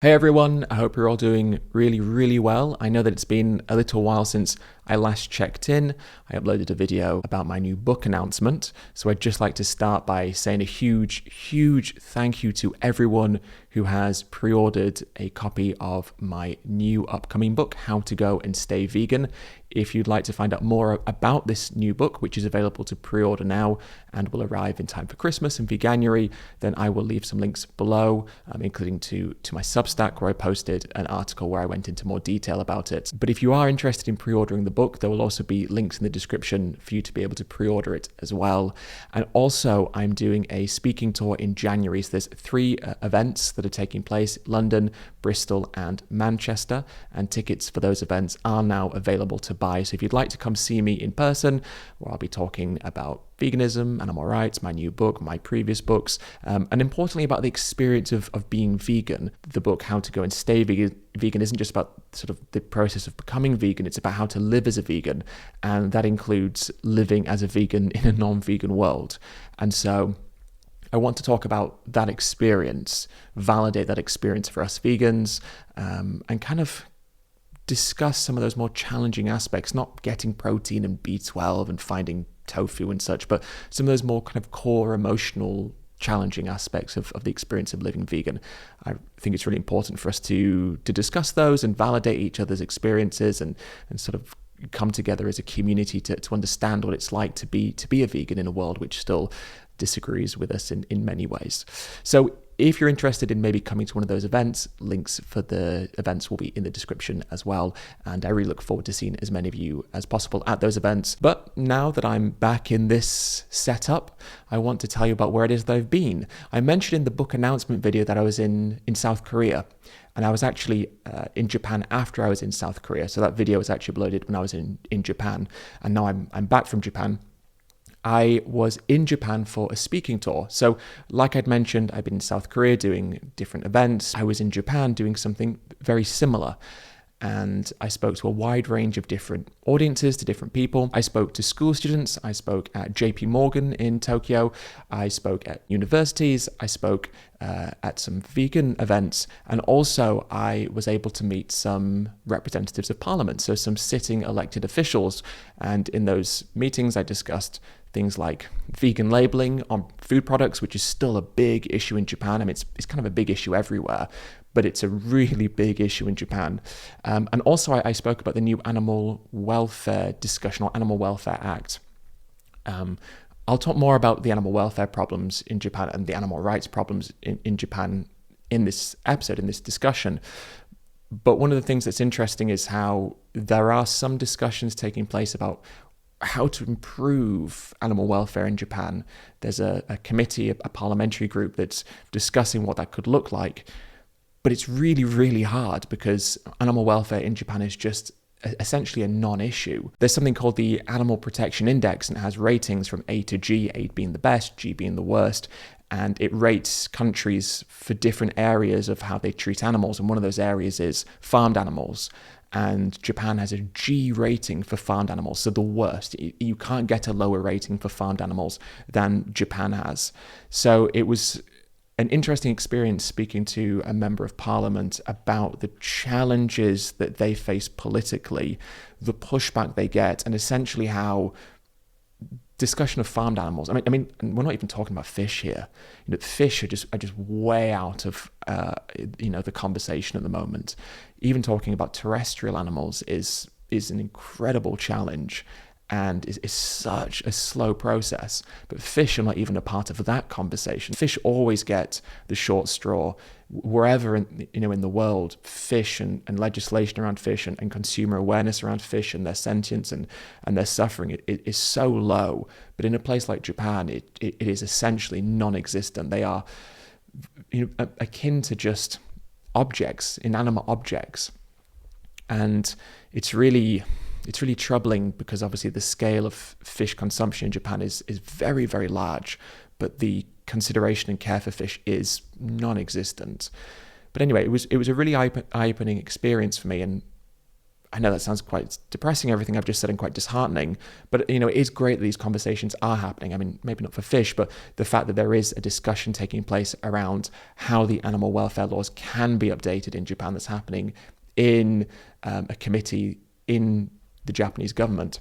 Hey everyone, I hope you're all doing really well. I know that it's been a little while since I last checked in. I uploaded a video about my new book announcement, so I'd just like to start by saying a huge thank you to everyone who has pre-ordered a copy of my new upcoming book, How to Go and Stay Vegan. If you'd like to find out more about this new book, which is available to pre-order now and will arrive in time for Christmas in Veganuary, then I will leave some links below, including to my Substack, where I posted an article where I went into more detail about it. But if you are interested in pre-ordering the book, there will also be links in the description for you to be able to pre-order it as well. And also, I'm doing a speaking tour in January. So there's 3 events that are taking place: London, Bristol, and Manchester. And tickets for those events are now available to buy. So if you'd like to come see me in person, where I'll be talking about veganism, animal rights, my new book, my previous books, and importantly about the experience of being vegan. The book, How to Go and Stay Vegan, isn't just about sort of the process of becoming vegan, it's about how to live as a vegan, and that includes living as a vegan in a non-vegan world. And so I want to talk about that experience, validate that experience for us vegans, and kind of discuss some of those more challenging aspects, not getting protein and B12 and finding tofu and such, but some of those more kind of core emotional challenging aspects of the experience of living vegan. I think it's really important for us to discuss those and validate each other's experiences and sort of come together as a community to understand what it's like to be a vegan in a world which still disagrees with us in many ways. So if you're interested in maybe coming to one of those events, links for the events will be in the description as well. And I really look forward to seeing as many of you as possible at those events. But now that I'm back in this setup, I want to tell you about where it is that I've been. I mentioned in the book announcement video that I was in South Korea. And I was actually in Japan after I was in South Korea. So that video was actually uploaded when I was in Japan. And now I'm back from Japan. I was in Japan for a speaking tour. So like I'd mentioned, I've been in South Korea doing different events. I was in Japan doing something very similar. And I spoke to a wide range of different audiences, to different people. I spoke to school students. I spoke at JP Morgan in Tokyo. I spoke at universities. I spoke at some vegan events. And also I was able to meet some representatives of parliament, so some sitting elected officials. And in those meetings, I discussed things like vegan labeling on food products, which is still a big issue in Japan. I mean, it's kind of a big issue everywhere, but it's a really big issue in Japan. And also I spoke about the new animal welfare discussion, or Animal Welfare Act. I'll talk more about the animal welfare problems in Japan and the animal rights problems in Japan in this episode, in this discussion. But one of the things that's interesting is how there are some discussions taking place about how to improve animal welfare in Japan. There's a committee, a parliamentary group that's discussing what that could look like. But it's really hard because animal welfare in Japan is just essentially a non-issue. There's something called the Animal Protection Index, and it has ratings from A to G, A being the best, G being the worst. And it rates countries for different areas of how they treat animals. And one of those areas is farmed animals. And Japan has a G rating for farmed animals, so the worst. You can't get a lower rating for farmed animals than Japan has. So it was an interesting experience speaking to a member of parliament about the challenges that they face politically, the pushback they get, and essentially how discussion of farmed animals. I mean, we're not even talking about fish here. You know, fish are just way out of the conversation at the moment. Even talking about terrestrial animals is an incredible challenge, and is such a slow process. But fish are not even a part of that conversation. Fish always get the short straw. Wherever in the world, fish and legislation around fish and consumer awareness around fish and their sentience and their suffering, it is so low. But in a place like Japan, it is essentially non-existent. They are akin to just objects, inanimate objects. And it's really troubling because obviously the scale of fish consumption in Japan is very large, but the consideration and care for fish is non-existent. But anyway, it was a really eye-opening experience for me, and I know that sounds quite depressing, everything I've just said, and quite disheartening, but it is great that these conversations are happening. I mean, maybe not for fish, but the fact that there is a discussion taking place around how the animal welfare laws can be updated in Japan, that's happening in a committee in the Japanese government.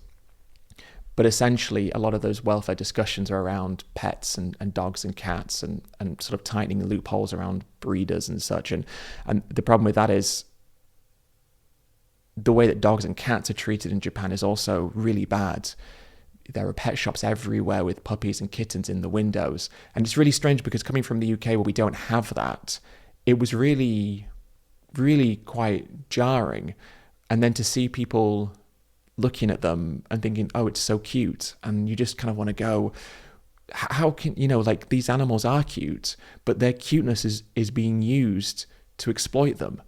But essentially, a lot of those welfare discussions are around pets and dogs and cats, and sort of tightening the loopholes around breeders and such. And the problem with that is the way that dogs and cats are treated in Japan is also really bad. There are pet shops everywhere with puppies and kittens in the windows. And it's really strange because coming from the UK where we don't have that, it was really, really quite jarring. And then to see people looking at them and thinking, oh, it's so cute. And you just kind of want to go, how can, like, these animals are cute, but their cuteness is being used to exploit them.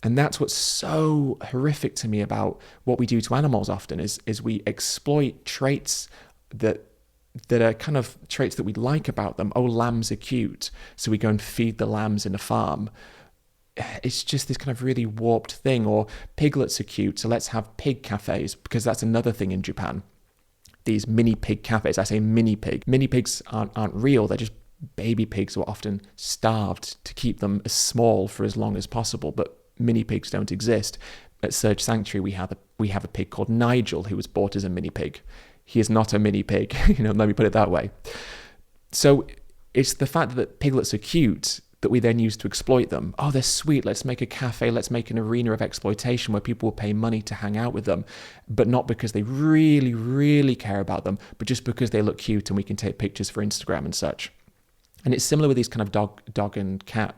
And that's what's so horrific to me about what we do to animals often is we exploit traits that are kind of traits that we like about them. Oh, lambs are cute, so we go and feed the lambs in a farm. It's just this kind of really warped thing. Or piglets are cute, so let's have pig cafes, because that's another thing in Japan. These mini pig cafes. I say mini pig. Mini pigs aren't real. They're just baby pigs who are often starved to keep them as small for as long as possible. But mini pigs don't exist. At Surge Sanctuary, we have a pig called Nigel who was bought as a mini pig. He is not a mini pig, let me put it that way. So it's the fact that piglets are cute that we then use to exploit them. Oh, they're sweet. Let's make a cafe. Let's make an arena of exploitation where people will pay money to hang out with them, but not because they really, really care about them, but just because they look cute and we can take pictures for Instagram and such. And it's similar with these kind of dog and cat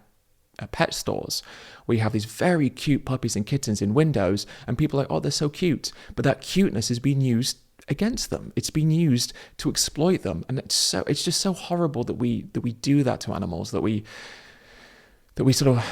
pet stores. We have these very cute puppies and kittens in windows, and people are like, oh, they're so cute. But that cuteness is being used against them. It's being used to exploit them. And it's just so horrible that we do that to animals, that we sort of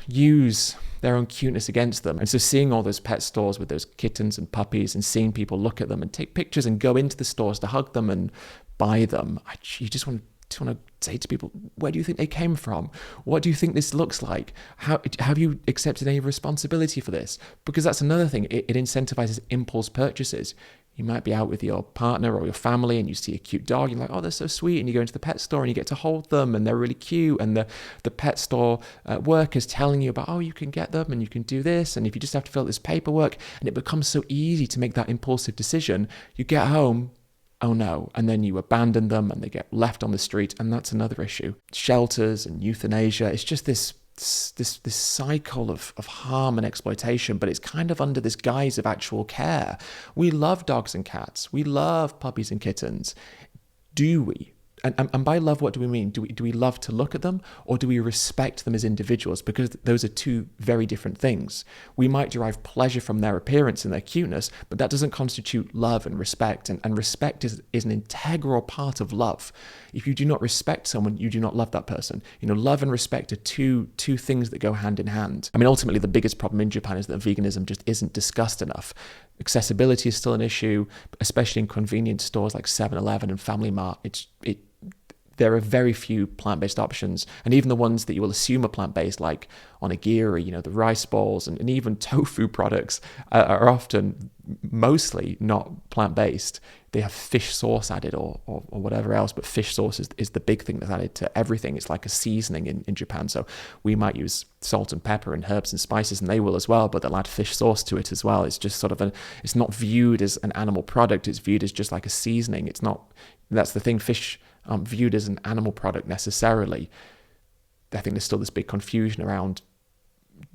use their own cuteness against them. And so seeing all those pet stores with those kittens and puppies and seeing people look at them and take pictures and go into the stores to hug them and buy them, you just want to say to people, where do you think they came from? What do you think this looks like? How have you accepted any responsibility for this? Because that's another thing. It incentivizes impulse purchases. You might be out with your partner or your family and you see a cute dog. You're like, oh, they're so sweet. And you go into the pet store and you get to hold them and they're really cute. And the pet store worker's telling you about, oh, you can get them and you can do this. And if you just have to fill out this paperwork, and it becomes so easy to make that impulsive decision, you get home, oh no, and then you abandon them and they get left on the street, and that's another issue. Shelters and euthanasia, it's just this cycle of harm and exploitation, but it's kind of under this guise of actual care. We love dogs and cats. We love puppies and kittens. Do we? And by love, what do we mean? Do we love to look at them, or do we respect them as individuals? Because those are two very different things. We might derive pleasure from their appearance and their cuteness, but that doesn't constitute love and respect. And respect is an integral part of love. If you do not respect someone, you do not love that person. Love and respect are two things that go hand in hand. I mean, ultimately, the biggest problem in Japan is that veganism just isn't discussed enough. Accessibility is still an issue, especially in convenience stores like 7-Eleven and Family Mart. There are very few plant-based options, and even the ones that you will assume are plant-based, like onigiri, the rice balls, and even tofu products are often mostly not plant-based. They have fish sauce added or whatever else, but fish sauce is the big thing that's added to everything. It's like a seasoning in Japan. So we might use salt and pepper and herbs and spices, and they will as well, but they'll add fish sauce to it as well. It's just sort of it's not viewed as an animal product. It's viewed as just like a seasoning. It's not, that's the thing, fish aren't viewed as an animal product necessarily. I think there's still this big confusion around,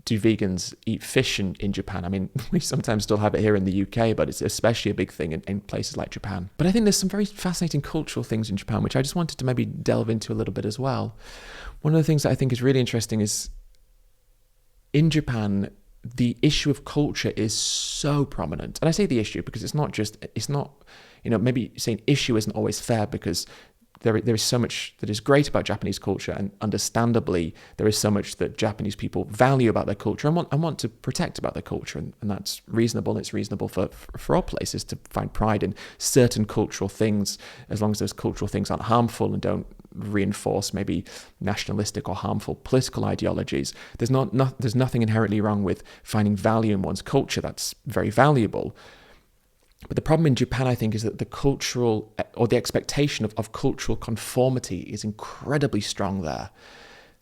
do vegans eat fish in Japan? I mean, we sometimes still have it here in the UK, but it's especially a big thing in places like Japan. But I think there's some very fascinating cultural things in Japan, which I just wanted to maybe delve into a little bit as well. One of the things that I think is really interesting is in Japan, the issue of culture is so prominent. And I say the issue because it's not, maybe saying issue isn't always fair, because there is so much that is great about Japanese culture, and understandably, there is so much that Japanese people value about their culture and want to protect about their culture, and that's reasonable. It's reasonable for all places to find pride in certain cultural things, as long as those cultural things aren't harmful and don't reinforce maybe nationalistic or harmful political ideologies. There's nothing inherently wrong with finding value in one's culture. That's very valuable. But the problem in Japan, I think, is that the cultural or the expectation of cultural conformity is incredibly strong there.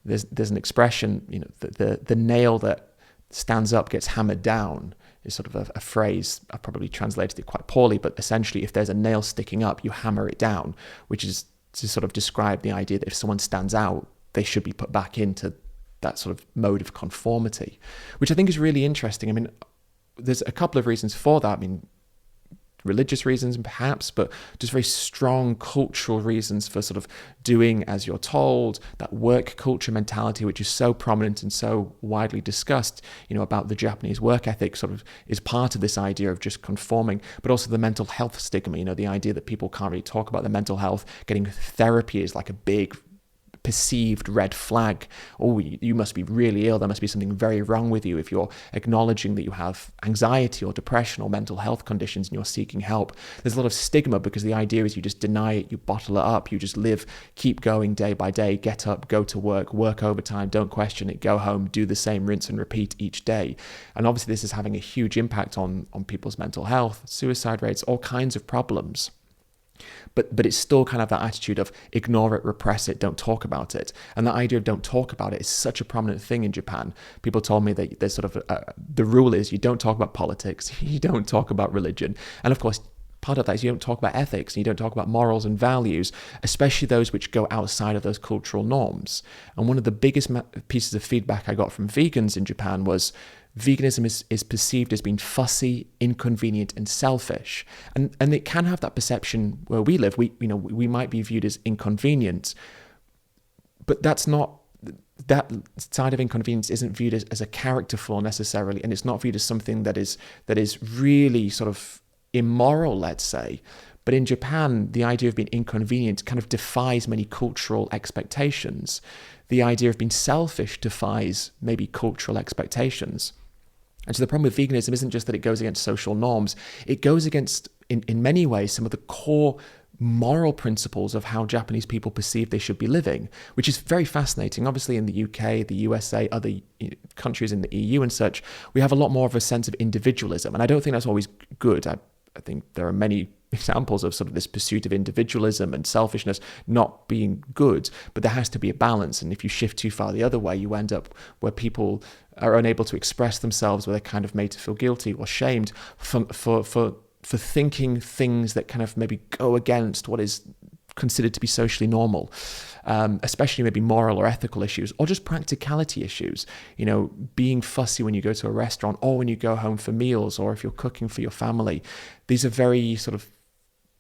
There's an expression, the nail that stands up gets hammered down is sort of a phrase. I probably translated it quite poorly, but essentially if there's a nail sticking up, you hammer it down, which is to sort of describe the idea that if someone stands out, they should be put back into that sort of mode of conformity, which I think is really interesting. I mean, there's a couple of reasons for that. I mean, religious reasons perhaps, but just very strong cultural reasons for sort of doing as you're told, that work culture mentality, which is so prominent and so widely discussed, about the Japanese work ethic, sort of is part of this idea of just conforming, but also the mental health stigma, the idea that people can't really talk about their mental health. Getting therapy is like a big perceived red flag. Oh, you must be really ill. There must be something very wrong with you if you're acknowledging that you have anxiety or depression or mental health conditions and you're seeking help. There's a lot of stigma because the idea is you just deny it, you bottle it up, you just live, keep going day by day, get up, go to work overtime, don't question it, go home, do the same, rinse and repeat each day. And obviously this is having a huge impact on people's mental health, suicide rates, all kinds of problems. But it's still kind of that attitude of ignore it, repress it, don't talk about it. And that idea of don't talk about it is such a prominent thing in Japan. People told me that there's sort of the rule is you don't talk about politics, you don't talk about religion. And of course, part of that is you don't talk about ethics and you don't talk about morals and values, especially those which go outside of those cultural norms. And one of the biggest pieces of feedback I got from vegans in Japan was veganism is perceived as being fussy, inconvenient, and selfish. And it can have that perception where we live. We might be viewed as inconvenient, but that's not, that side of inconvenience isn't viewed as a character flaw necessarily, and it's not viewed as something that is really sort of immoral, let's say. But in Japan, the idea of being inconvenient kind of defies many cultural expectations. The idea of being selfish defies maybe cultural expectations. And so the problem with veganism isn't just that it goes against social norms, it goes against, in many ways, some of the core moral principles of how Japanese people perceive they should be living, which is very fascinating. Obviously in the UK, the USA, other countries in the EU and such, we have a lot more of a sense of individualism. And I don't think that's always good. I think there are many examples of sort of this pursuit of individualism and selfishness not being good, but there has to be a balance. And if you shift too far the other way, you end up where people are unable to express themselves, where they're kind of made to feel guilty or shamed for thinking things that kind of maybe go against what is considered to be socially normal, especially maybe moral or ethical issues, or just practicality issues. Being fussy when you go to a restaurant or when you go home for meals, or if you're cooking for your family. These are very sort of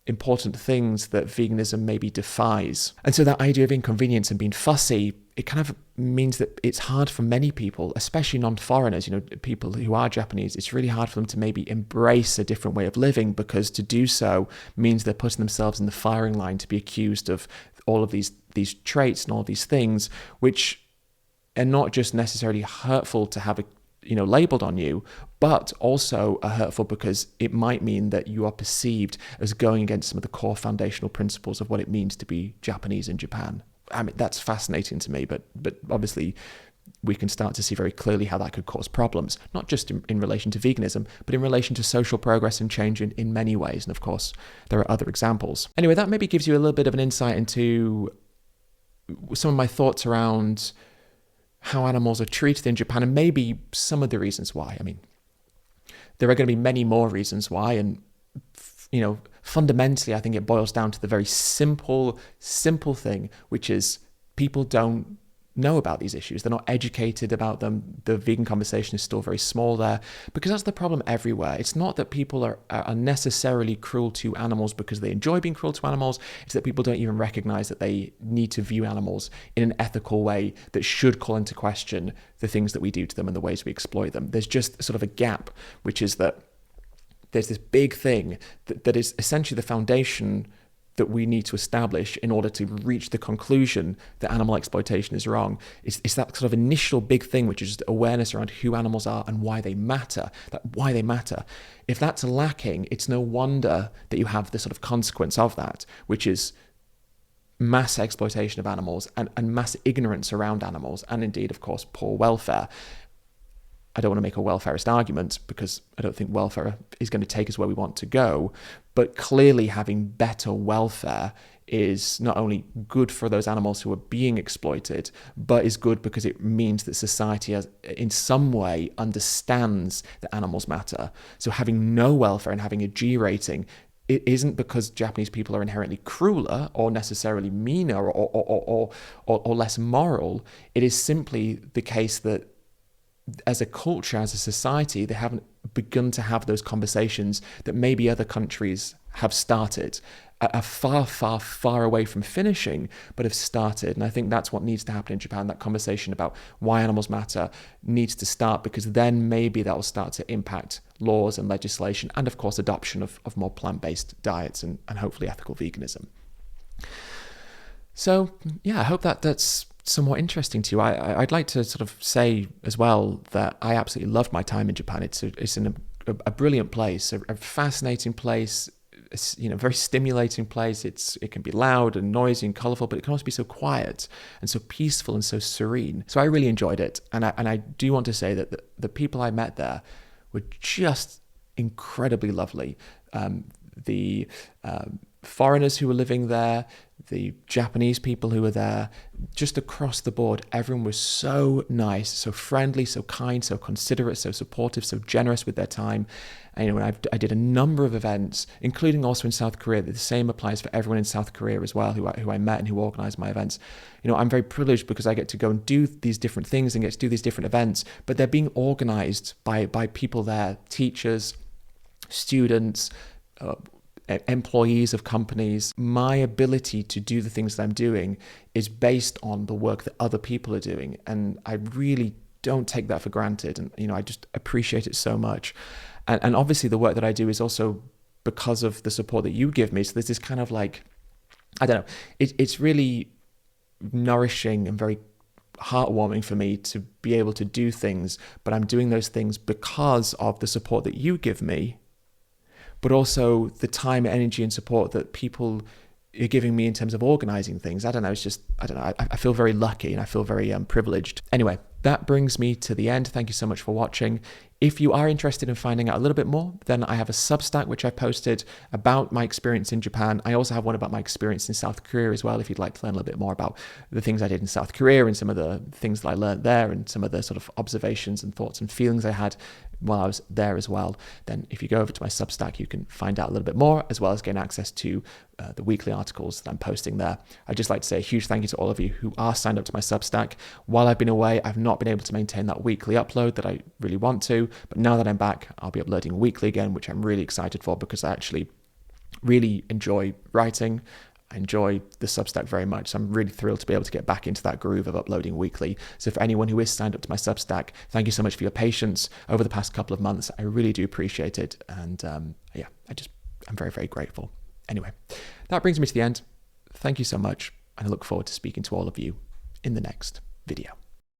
important things that veganism maybe defies. And so that idea of inconvenience and being fussy, it kind of means that it's hard for many people, especially non-foreigners, people who are Japanese, it's really hard for them to maybe embrace a different way of living, because to do so means they're putting themselves in the firing line to be accused of all of these traits and all these things, which are not just necessarily hurtful to have labeled on you, but also are hurtful because it might mean that you are perceived as going against some of the core foundational principles of what it means to be Japanese in Japan. I mean, that's fascinating to me, but obviously we can start to see very clearly how that could cause problems, not just in relation to veganism, but in relation to social progress and change in many ways. And of course, there are other examples. Anyway, that maybe gives you a little bit of an insight into some of my thoughts around how animals are treated in Japan, and maybe some of the reasons why. I mean, there are going to be many more reasons why, and fundamentally, I think it boils down to the very simple thing, which is people don't know about these issues. They're not educated about them. The vegan conversation is still very small there, because that's the problem everywhere. It's not that people are necessarily cruel to animals because they enjoy being cruel to animals. It's that people don't even recognize that they need to view animals in an ethical way that should call into question the things that we do to them and the ways we exploit them. There's just sort of a gap, which is that there's this big thing that is essentially the foundation that we need to establish in order to reach the conclusion that animal exploitation is wrong. It's that sort of initial big thing, which is just awareness around who animals are and why they matter. If that's lacking, it's no wonder that you have the sort of consequence of that, which is mass exploitation of animals and mass ignorance around animals, and indeed, of course, poor welfare. I don't want to make a welfarist argument because I don't think welfare is going to take us where we want to go, but clearly having better welfare is not only good for those animals who are being exploited, but is good because it means that society has, in some way, understands that animals matter. So having no welfare and having a G rating, it isn't because Japanese people are inherently crueler or necessarily meaner or less moral. It is simply the case that as a culture, as a society, they haven't begun to have those conversations that maybe other countries have started, are far, far, far away from finishing, but have started. And I think that's what needs to happen in Japan. That conversation about why animals matter needs to start, because then maybe that will start to impact laws and legislation, and of course adoption of more plant-based diets and hopefully ethical veganism. So yeah, I hope that's somewhat interesting to you. I'd like to sort of say as well that I absolutely loved my time in Japan. It's a brilliant place, a fascinating place. It's, very stimulating place. It can be loud and noisy and colourful, but it can also be so quiet and so peaceful and so serene. So I really enjoyed it, and I do want to say that the people I met there were just incredibly lovely. The foreigners who were living there, the Japanese people who were there, just across the board, everyone was so nice, so friendly, so kind, so considerate, so supportive, so generous with their time. And I did a number of events, including also in South Korea. The same applies for everyone in South Korea as well, who I met and who organized my events. I'm very privileged because I get to go and do these different things and get to do these different events, but they're being organized by people there, teachers, students, employees of companies. My ability to do the things that I'm doing is based on the work that other people are doing, and I really don't take that for granted. And I just appreciate it so much. And obviously the work that I do is also because of the support that you give me. So there's this kind of like, I don't know, it's really nourishing and very heartwarming for me to be able to do things, but I'm doing those things because of the support that you give me, but also the time, energy, and support that people are giving me in terms of organizing things. I don't know. I feel very lucky and I feel very privileged. Anyway, that brings me to the end. Thank you so much for watching. If you are interested in finding out a little bit more, then I have a Substack which I posted about my experience in Japan. I also have one about my experience in South Korea as well, if you'd like to learn a little bit more about the things I did in South Korea and some of the things that I learned there and some of the sort of observations and thoughts and feelings I had while I was there as well. Then if you go over to my Substack, you can find out a little bit more, as well as gain access to the weekly articles that I'm posting there. I'd just like to say a huge thank you to all of you who are signed up to my Substack. While I've been away, I've not been able to maintain that weekly upload that I really want to, but now that I'm back, I'll be uploading weekly again, which I'm really excited for because I actually really enjoy writing. I enjoy the Substack very much, so I'm really thrilled to be able to get back into that groove of uploading weekly. So for anyone who is signed up to my Substack, thank you so much for your patience over the past couple of months. I really do appreciate it, and I'm very, very grateful. Anyway, that brings me to the end. Thank you so much, and I look forward to speaking to all of you in the next video.